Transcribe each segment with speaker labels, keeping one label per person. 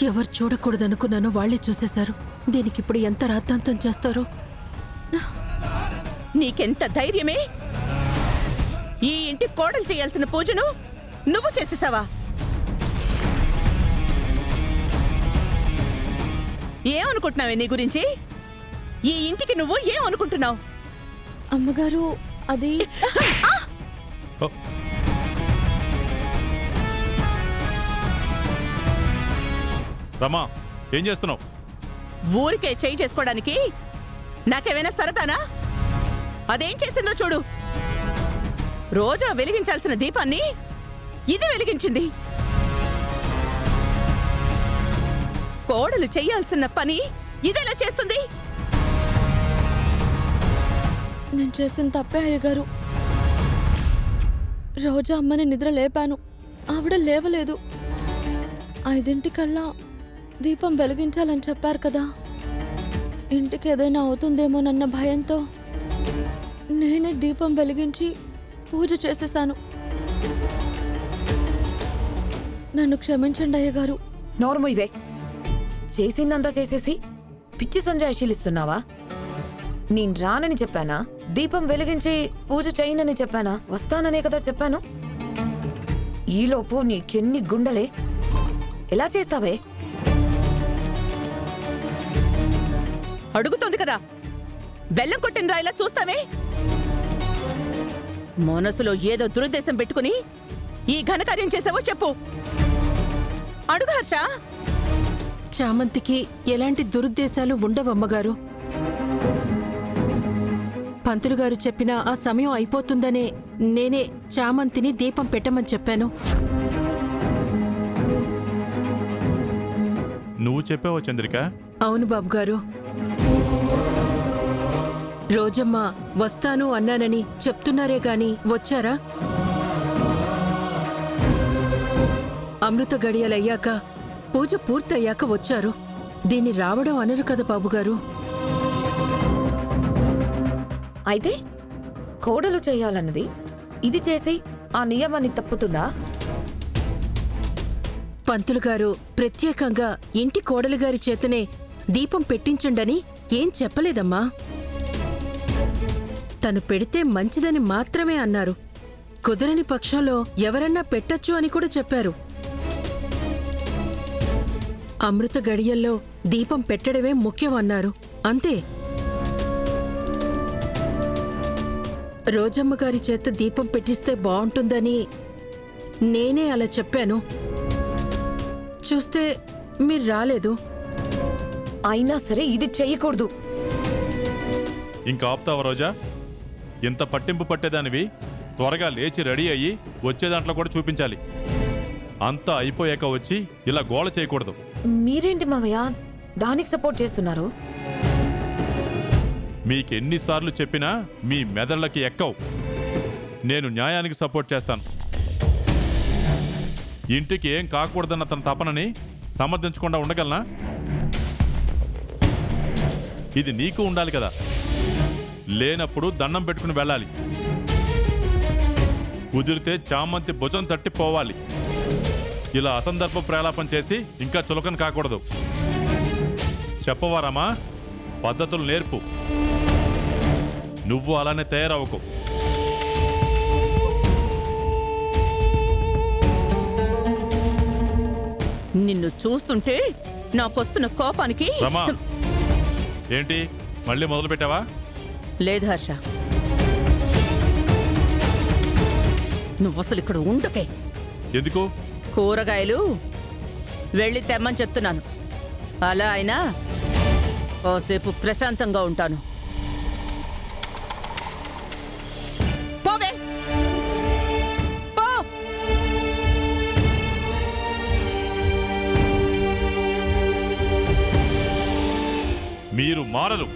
Speaker 1: ఎవరు చూడకూడదనుకున్నానో వాళ్లే చూసేశారు. దీనికిప్పుడు ఎంత రాద్ధాంతం చేస్తారో.
Speaker 2: నీకెంత ధైర్యమే! ఈ ఇంటి కోడలు చేయాల్సిన పూజను నువ్వు చేసేసావా? ఏమనుకుంటున్నావే నీ గురించి? ఈ ఇంటికి నువ్వు ఏమనుకుంటున్నావు?
Speaker 3: అమ్మగారు అది
Speaker 4: రమా, ఏం చేస్తున్నావు?
Speaker 2: ఊరికే చేయి చేసుకోవడానికి నాకేమైనా సరదానా? అదేం చేసిందో చూడు. రోజు వెలిగించాల్సిన దీపాన్ని ఇది వెలిగించింది. కోడలు చెయ్యాల్సిన పని ఇదెలా చేస్తుంది?
Speaker 3: నేను చేసిన తప్పే అయ్యగారు. రోజా అమ్మని నిద్ర లేపాను, ఆవిడ లేవలేదు. 5 దీపం వెలిగించాలని చెప్పారు కదా. ఇంటికి ఏదైనా అవుతుందేమోనన్న భయంతో నేనే దీపం వెలిగించి పూజ చేసేశాను. నన్ను క్షమించండి అయ్యగారు.
Speaker 5: నోర్ము ఇవే. చేసిందంతా చేసేసి పిచ్చి సంజాయిషీలిస్తున్నావా? నేను రానని చెప్పానా? దీపం వెలిగించి పూజ చేయనని చెప్పానా? వస్తాననే కదా చెప్పాను. ఈలోపు నీకెన్ని గుండెలే! ఎలా చేస్తావే?
Speaker 2: అడుగుతోంది కదా, బెల్లం కొట్టిన రాయిలా చూస్తావే? మనసులో ఏదో దురుద్దేశం పెట్టుకుని ఈ ఘనకార్యం చేసావో చెప్పు. అడుగు హర్ష.
Speaker 1: చామంతికి ఎలాంటి దురుద్దేశాలు ఉండవమ్మగారు. పంతులుగారు చెప్పిన ఆ సమయం అయిపోతుందనే నేనే చామంతిని దీపం పెట్టమని చెప్పాను.
Speaker 4: నువ్వు చెప్పావా చంద్రిక?
Speaker 1: అవును బాబుగారు. రోజమ్మ వస్తాను అన్నానని చెప్తున్నారే గాని వచ్చారా? అమృత గడియలయ్యాక, పూజ పూర్తయ్యాక వచ్చారు. దీన్ని రావడం అనరు కదా బాబుగారు.
Speaker 5: అయితే కోడలు చేయాలన్నది ఇది చేసి ఆ నియమాన్ని తప్పుతుందా?
Speaker 1: పంతులుగారు ప్రత్యేకంగా ఇంటి కోడలిగారి చేతనే దీపం పెట్టించండని ఏం చెప్పలేదమ్మా. తను పెడితే మంచిదని మాత్రమే అన్నారు. కుదరని పక్షంలో ఎవరన్నా పెట్టచ్చు అని కూడా చెప్పారు. అమృత గడియల్లో దీపం పెట్టడమే ముఖ్యమన్నారు. అంతే. రోజమ్మగారి చేత దీపం పెట్టిస్తే బావుంటుందని నేనే అలా చెప్పాను. చూస్తే మీరు రాలేదు.
Speaker 5: అయినా సరే ఇది చెయ్యకూడదు.
Speaker 4: ఇంకా ఆపుతావా రోజా? ఇంత పట్టింపు పట్టేదానివి త్వరగా లేచి రెడీ అయ్యి వచ్చేదాంట్లో కూడా చూపించాలి. అంతా అయిపోయాక వచ్చి ఇలా గోల చేయకూడదు.
Speaker 5: మీరేంటి మావయ్య దానికి సపోర్ట్ చేస్తున్నారు?
Speaker 4: మీకెన్నిసార్లు చెప్పినా మీ మెదళ్ళకి ఎక్కవు. నేను న్యాయానికి సపోర్ట్ చేస్తాను. ఇంటికి ఏం కాకూడదన్న తన తపనని సమర్థించకుండా ఉండగలనా? ఇది నీకు ఉండాలి కదా. లేనప్పుడు దండం పెట్టుకుని వెళ్ళాలి. కుదిరితే చామంతి భుజం తట్టిపోవాలి. ఇలా అసందర్భ ప్రేలాపం చేసి ఇంకా చులకన కాకూడదు. చెప్పవారమ్మా, పద్ధతులు నేర్పు. నువ్వు అలానే తయారవకు.
Speaker 2: నిన్ను చూస్తుంటే నాకొస్తున్న కోపానికి.
Speaker 4: రమా, ఏంటి మళ్ళీ మొదలు పెట్టావా?
Speaker 2: లేదు హర్ష, నువ్వు అసలు ఇక్కడ ఉండకే.
Speaker 4: ఎందుకు?
Speaker 2: కూరగాయలు వెళ్ళి తెమ్మని చెప్తున్నాను. అలా అయినా కాసేపు ప్రశాంతంగా ఉంటాను. పోవే, పో.
Speaker 4: మీరు మారరు.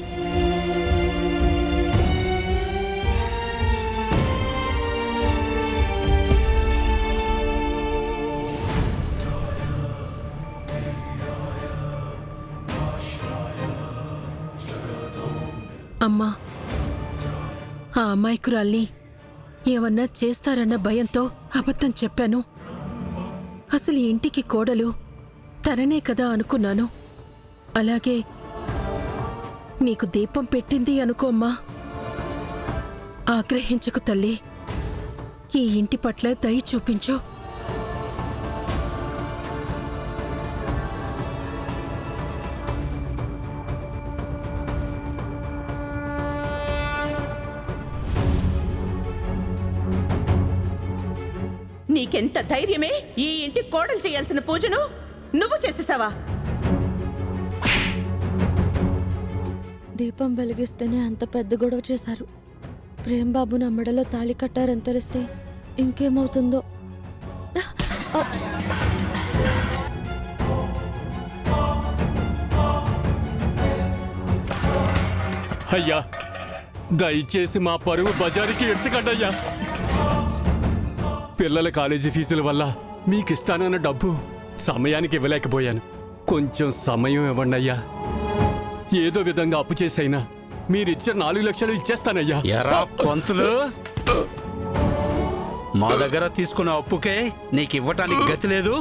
Speaker 1: అమ్మా, ఆ అమాయకురాల్ని ఏమన్నా చేస్తారన్న భయంతో అబద్ధం చెప్పాను. అసలు ఈ ఇంటికి కోడలు తననే కదా అనుకున్నాను. అలాగే నీకు దీపం పెట్టింది అనుకోమ్మా. ఆగ్రహించకు తల్లి. ఈ ఇంటి పట్ల దయ చూపించు.
Speaker 2: నీకెంత ధైర్యమే ఈ ఇంటి కోడలు చేయాల్సిన పూజను నువ్వు చేసేసావా?
Speaker 3: దీపం వెలిగిస్తేనే అంత పెద్ద గొడవ చేశారు. ప్రేమ్బాబు నా మెడలో తాళి కట్టారని తెలిస్తే ఇంకేమవుతుందో.
Speaker 6: అయ్యా, దయచేసి మా పరువు బజారుకి ఎడ్చకండయ్యా. పిల్లల కాలేజీ ఫీజుల వల్ల మీకిస్తానన్న డబ్బు సమయానికి ఇవ్వలేకపోయాను. కొంచెం సమయం ఇవ్వండి అయ్యా. ఏదో విధంగా అప్పు చేసైనా మీరిచ్చే 4 లక్షలు ఇచ్చేస్తానయ్యా.
Speaker 7: ఎరా పంతులు, మా దగ్గర తీసుకున్న అప్పుకే నీకు ఇవ్వటానికి గతి లేదు.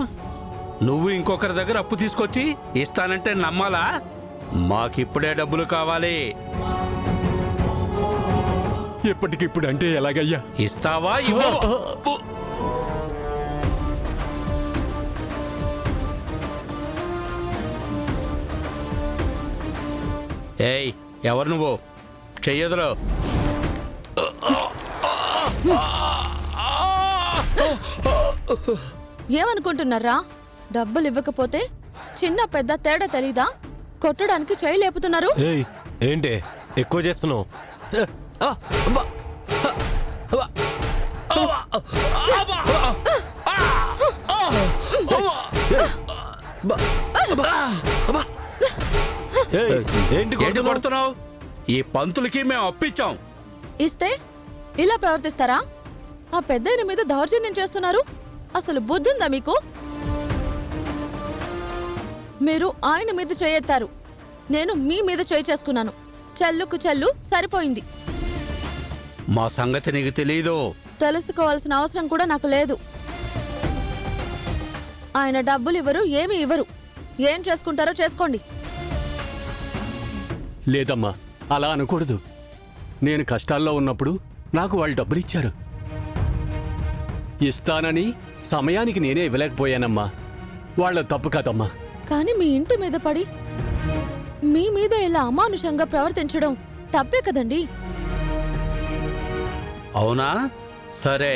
Speaker 7: నువ్వు ఇంకొకరి దగ్గర అప్పు తీసుకొచ్చి ఇస్తానంటే నమ్మాలా? మాకిప్పుడే డబ్బులు కావాలి.
Speaker 6: ఎప్పటికిప్పుడు అంటే ఎలాగయ్యా?
Speaker 7: ఇస్తావా ఇవ్వవా? ఏయ్, ఎవరు నువ్వు? చెయ్యదులో.
Speaker 3: ఏమనుకుంటున్నారా? డబ్బులు ఇవ్వకపోతే చిన్న పెద్ద తేడా తెలీదా? కొట్టడానికి చేయి లేపుతున్నారు.
Speaker 8: ఏంటి ఎక్కువ చేస్తున్నావు?
Speaker 7: ఏంటి కొడుతున్నావు? ఈ పంతులకి మేము అప్పిచ్చాం.
Speaker 3: ఇస్తే ఇలా ప్రవర్తిస్తారా? ఆ పెద్దాయన మీద దౌర్జన్యం చేస్తున్నారు. అసలు బుద్ధుందా మీకు? మీరు ఆయన మీద చేయెత్తారు, నేను మీ మీద చేయి చేసుకున్నాను. చెల్లుకు చెల్లు సరిపోయింది.
Speaker 7: మా సంగతి నీకు తెలీదు.
Speaker 3: తెలుసుకోవాల్సిన అవసరం కూడా నాకు లేదు. ఆయన డబ్బులు ఇవ్వరు, ఏమీ ఇవ్వరు. ఏం చేసుకుంటారో చేసుకోండి.
Speaker 6: లేదమ్మా, అలా అనకూడదు. నేను కష్టాల్లో ఉన్నప్పుడు నాకు వాళ్ళు డబ్బులు ఇచ్చారు. ఇస్తానని సమయానికి నేనే ఇవ్వలేకపోయానమ్మా. వాళ్ళ తప్పు కాదమ్మా.
Speaker 3: కానీ మీ ఇంటి మీద పడి మీ మీద ఇలా అమానుషంగా ప్రవర్తించడం తప్పే కదండి.
Speaker 7: అవునా? సరే,